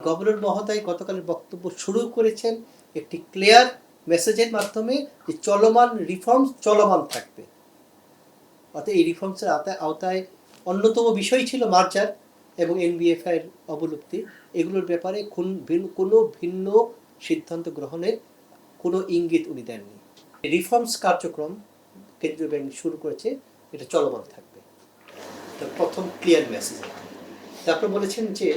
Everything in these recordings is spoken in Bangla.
গভর্নর মহোদয় গতকালের বক্তব্য শুরু করেছেন একটি ক্লিয়ার মেসেজের মাধ্যমে যে চলমান রিফর্মস চলমান থাকবে। অর্থাৎ এই রিফর্মসের আওতায় অন্যতম বিষয় ছিল মার্জার এবং এনবিএফআই এর অবলুপ্তি। এগুলোর ব্যাপারে কোনো ভিন্ন সিদ্ধান্ত গ্রহণের কোনো ইঙ্গিত উনি দেননি। রিফর্মস কার্যক্রম কেন্দ্রীয় ব্যাংক শুরু করেছে, এটা চলমান থাকবে। প্রথম ক্লিয়ার মেসেজ। তারপর বলেছেন যে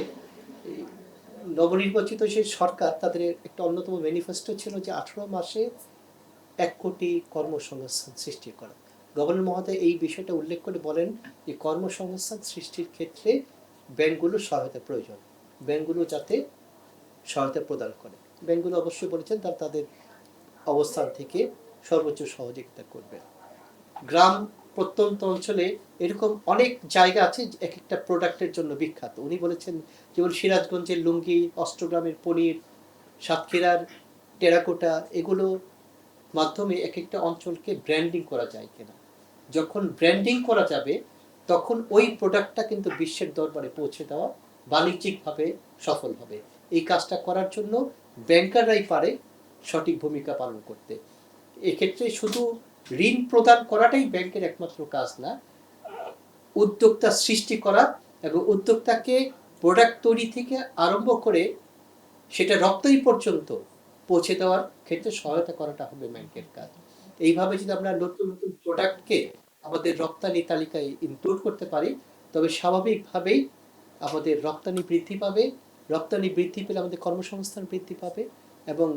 নবনির্বাচিত সেই সরকার তাদের একটা অন্যতম ম্যানিফেস্টো ছিল যে 18 মাসে 1 কোটি কর্মসংস্থান সৃষ্টি করা। গভর্নর মহোদয় এই বিষয়টা উল্লেখ করে বলেন যে কর্মসংস্থান সৃষ্টির ক্ষেত্রে ব্যাংকগুলোর সহায়তা প্রয়োজন, ব্যাংকগুলো যাতে সহায়তা প্রদান করে। ব্যাংকগুলো অবশ্যই বলেছেন তাদের অবস্থান থেকে সর্বোচ্চ সহযোগিতা করবে। গ্রাম প্রত্যন্ত অঞ্চলে এরকম অনেক জায়গা আছে এক একটা প্রোডাক্টের জন্য বিখ্যাত। উনি বলেছেন যেমন সিরাজগঞ্জের লুঙ্গি, অষ্টগ্রামের পনির, সাতক্ষীরার টেরাকোটা, এগুলো মাধ্যমে এক একটা অঞ্চলকে ব্র্যান্ডিং করা যায় কিনা। যখন ব্র্যান্ডিং করা যাবে তখন ওই প্রোডাক্টটা কিন্তু বিশ্বের দরবারে পৌঁছে দেওয়া বাণিজ্যিকভাবে সফল হবে। এই কাজটা করার জন্য ব্যাংকাররাই পারে সঠিক ভূমিকা পালন করতে। এক্ষেত্রে শুধু ঋণ প্রদান করাটাই ব্যাংকের একমাত্র কাজ না, উদ্যোক্তা সৃষ্টি করা এবং উদ্যোক্তাকে প্রোডাক্ট তৈরি থেকে আরম্ভ করে সেটা রপ্তানি পর্যন্ত পৌঁছে দেওয়ার ক্ষেত্রে সহায়তা করাটা হবে ব্যাংকের কাজ। এইভাবে যদি আমরা নতুন নতুন প্রোডাক্টকে আমাদের রপ্তানি তালিকায় ইনক্লুড করতে পারি, তবে স্বাভাবিকভাবেই আমাদের রপ্তানি বৃদ্ধি পাবে। রপ্তানি বৃদ্ধি পেলে আমাদের কর্মসংস্থান বৃদ্ধি পাবে এবং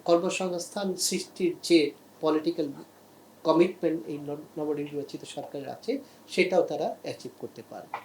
কর্মসংস্থান সৃষ্টির যে পলিটিক্যাল কমিটমেন্ট এই নবনির্বাচিত সরকারের আছে সেটাও তারা অ্যাচিভ করতে পারবে।